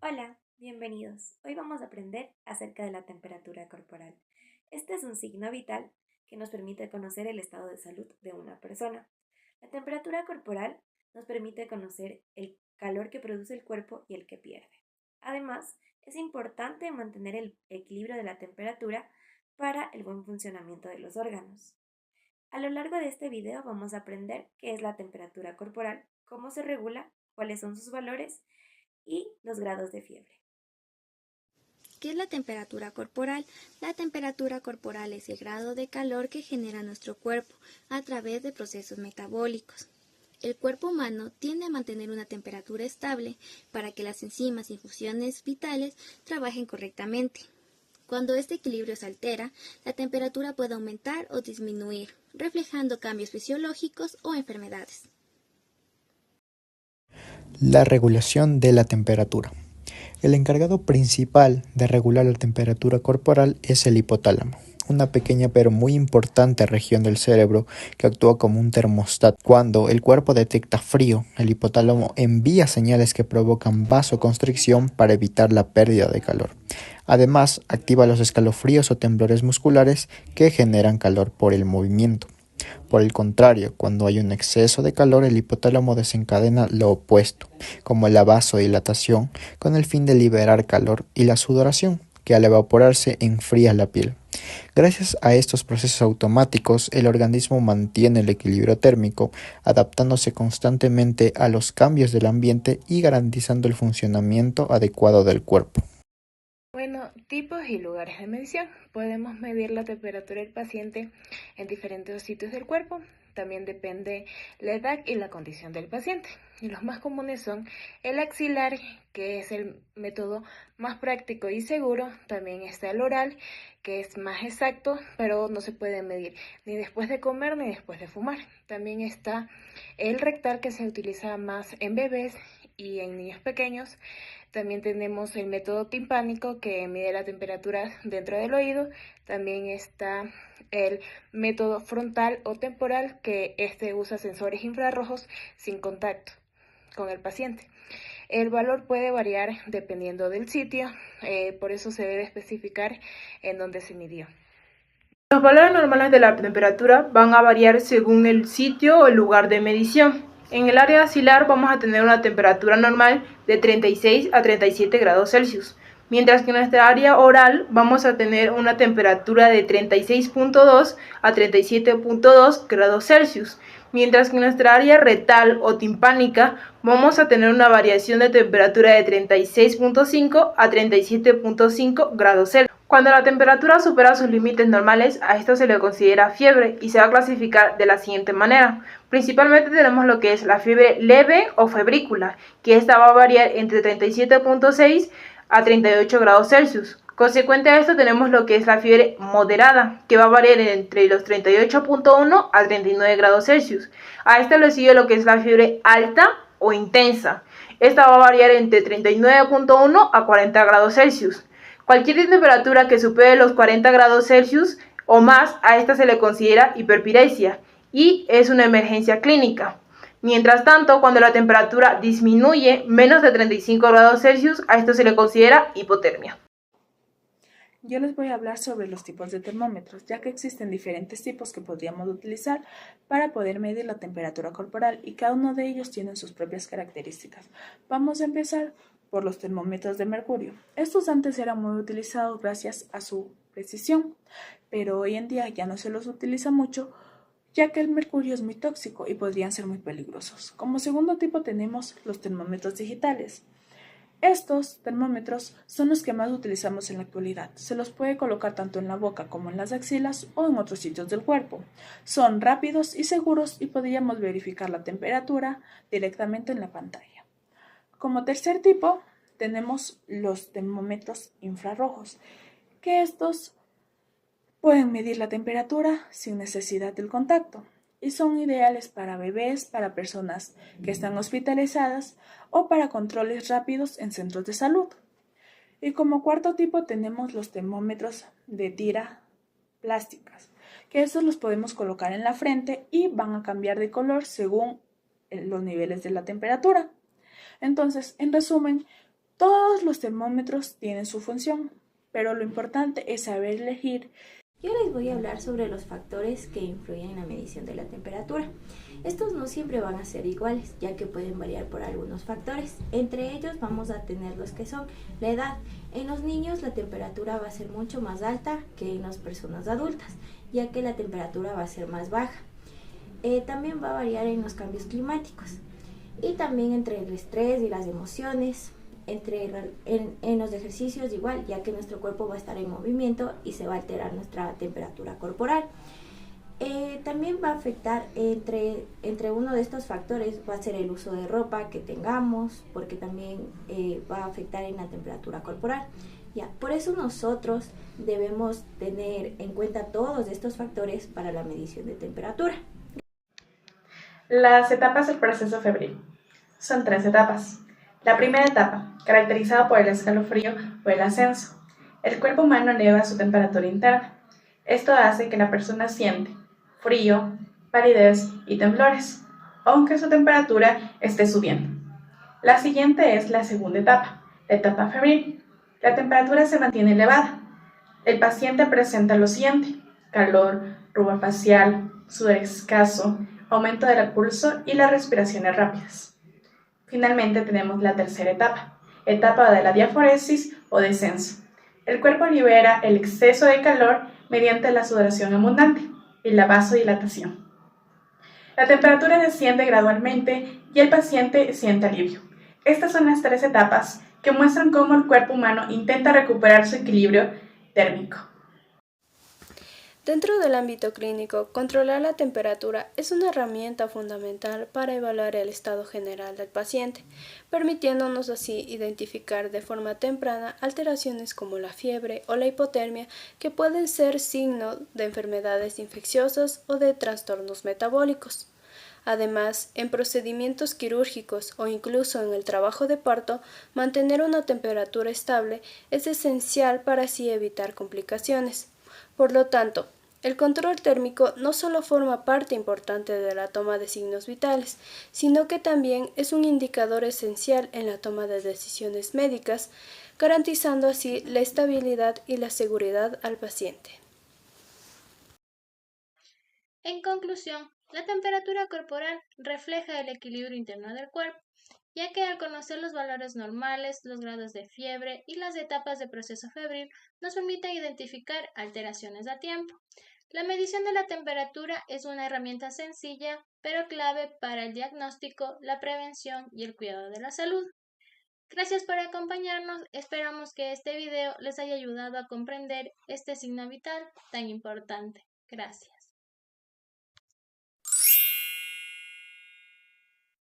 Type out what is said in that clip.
Hola, bienvenidos. Hoy vamos a aprender acerca de la temperatura corporal. Este es un signo vital que nos permite conocer el estado de salud de una persona. La temperatura corporal nos permite conocer el calor que produce el cuerpo y el que pierde. Además, es importante mantener el equilibrio de la temperatura para el buen funcionamiento de los órganos. A lo largo de este video vamos a aprender qué es la temperatura corporal, cómo se regula, cuáles son sus valores y los grados de fiebre. ¿Qué es la temperatura corporal? La temperatura corporal es el grado de calor que genera nuestro cuerpo a través de procesos metabólicos. El cuerpo humano tiende a mantener una temperatura estable para que las enzimas y funciones vitales trabajen correctamente. Cuando este equilibrio se altera, la temperatura puede aumentar o disminuir, reflejando cambios fisiológicos o enfermedades. La regulación de la temperatura. El encargado principal de regular la temperatura corporal es el hipotálamo, una pequeña pero muy importante región del cerebro que actúa como un termostato. Cuando el cuerpo detecta frío, el hipotálamo envía señales que provocan vasoconstricción para evitar la pérdida de calor. Además, activa los escalofríos o temblores musculares que generan calor por el movimiento. Por el contrario, cuando hay un exceso de calor, el hipotálamo desencadena lo opuesto, como la vasodilatación, con el fin de liberar calor, y la sudoración, que al evaporarse enfría la piel. Gracias a estos procesos automáticos, el organismo mantiene el equilibrio térmico, adaptándose constantemente a los cambios del ambiente y garantizando el funcionamiento adecuado del cuerpo. Bueno, tipos y lugares de medición. Podemos medir la temperatura del paciente en diferentes sitios del cuerpo. También depende la edad y la condición del paciente. Y los más comunes son el axilar, que es el método más práctico y seguro. También está el oral, que es más exacto, pero no se puede medir ni después de comer ni después de fumar. También está el rectal, que se utiliza más en bebés y en niños pequeños. También tenemos el método timpánico, que mide la temperatura dentro del oído. También está el método frontal o temporal, que usa sensores infrarrojos sin contacto con el paciente. El valor puede variar dependiendo del sitio, por eso se debe especificar en dónde se midió. Los valores normales de la temperatura van a variar según el sitio o el lugar de medición. En el área axilar vamos a tener una temperatura normal de 36 a 37 grados Celsius, mientras que en nuestra área oral vamos a tener una temperatura de 36.2 a 37.2 grados Celsius, mientras que en nuestra área retal o timpánica vamos a tener una variación de temperatura de 36.5 a 37.5 grados Celsius. Cuando la temperatura supera sus límites normales, a esto se le considera fiebre y se va a clasificar de la siguiente manera. Principalmente tenemos lo que es la fiebre leve o febrícula, que esta va a variar entre 37.6 a 38 grados Celsius. Consecuente a esto tenemos lo que es la fiebre moderada, que va a variar entre los 38.1 a 39 grados Celsius. A esta le sigue lo que es la fiebre alta o intensa. Esta va a variar entre 39.1 a 40 grados Celsius. Cualquier temperatura que supere los 40 grados Celsius o más, a esta se le considera hiperpiresia y es una emergencia clínica. Mientras tanto, cuando la temperatura disminuye menos de 35 grados Celsius, a esto se le considera hipotermia. Yo les voy a hablar sobre los tipos de termómetros, ya que existen diferentes tipos que podríamos utilizar para poder medir la temperatura corporal y cada uno de ellos tiene sus propias características. Vamos a empezar por los termómetros de mercurio. Estos antes eran muy utilizados gracias a su precisión, pero hoy en día ya no se los utiliza mucho, ya que el mercurio es muy tóxico y podrían ser muy peligrosos. Como segundo tipo tenemos los termómetros digitales. Estos termómetros son los que más utilizamos en la actualidad. Se los puede colocar tanto en la boca como en las axilas o en otros sitios del cuerpo. Son rápidos y seguros y podríamos verificar la temperatura directamente en la pantalla. Como tercer tipo tenemos los termómetros infrarrojos, que estos pueden medir la temperatura sin necesidad del contacto y son ideales para bebés, para personas que están hospitalizadas o para controles rápidos en centros de salud. Y como cuarto tipo tenemos los termómetros de tira plásticas, que estos los podemos colocar en la frente y van a cambiar de color según los niveles de la temperatura. Entonces, en resumen, Todos los termómetros tienen su función, pero lo importante es saber elegir. Yo les voy a hablar sobre los factores que influyen en la medición de la temperatura. Estos no siempre van a ser iguales, ya que pueden variar por algunos factores. Entre ellos vamos a tener los que son la edad. En los niños la temperatura va a ser mucho más alta que en las personas adultas, ya que la temperatura va a ser más baja. También va a variar en los cambios climáticos y también entre el estrés y las emociones. En los ejercicios igual, ya que nuestro cuerpo va a estar en movimiento y se va a alterar nuestra temperatura corporal. También va a afectar entre uno de estos factores va a ser el uso de ropa que tengamos, porque también va a afectar en la temperatura corporal. Ya, por eso nosotros debemos tener en cuenta todos estos factores para la medición de temperatura. Las etapas del proceso febril. Son 3 etapas. La primera etapa, caracterizada por el escalofrío o el ascenso. El cuerpo humano eleva su temperatura interna. Esto hace que la persona siente frío, palidez y temblores, aunque su temperatura esté subiendo. La siguiente es la segunda etapa, la etapa febril. La temperatura se mantiene elevada. El paciente presenta lo siguiente: calor, rubor facial, sudor escaso, aumento del pulso y las respiraciones rápidas. Finalmente tenemos la tercera etapa de la diaforesis o descenso. El cuerpo libera el exceso de calor mediante la sudoración abundante y la vasodilatación. La temperatura desciende gradualmente y el paciente siente alivio. Estas son las 3 etapas que muestran cómo el cuerpo humano intenta recuperar su equilibrio térmico. Dentro del ámbito clínico, controlar la temperatura es una herramienta fundamental para evaluar el estado general del paciente, permitiéndonos así identificar de forma temprana alteraciones como la fiebre o la hipotermia que pueden ser signo de enfermedades infecciosas o de trastornos metabólicos. Además, en procedimientos quirúrgicos o incluso en el trabajo de parto, mantener una temperatura estable es esencial para así evitar complicaciones. Por lo tanto, el control térmico no solo forma parte importante de la toma de signos vitales, sino que también es un indicador esencial en la toma de decisiones médicas, garantizando así la estabilidad y la seguridad al paciente. En conclusión, la temperatura corporal refleja el equilibrio interno del cuerpo, ya que al conocer los valores normales, los grados de fiebre y las etapas de proceso febril nos permite identificar alteraciones a tiempo. La medición de la temperatura es una herramienta sencilla, pero clave para el diagnóstico, la prevención y el cuidado de la salud. Gracias por acompañarnos, esperamos que este video les haya ayudado a comprender este signo vital tan importante. Gracias.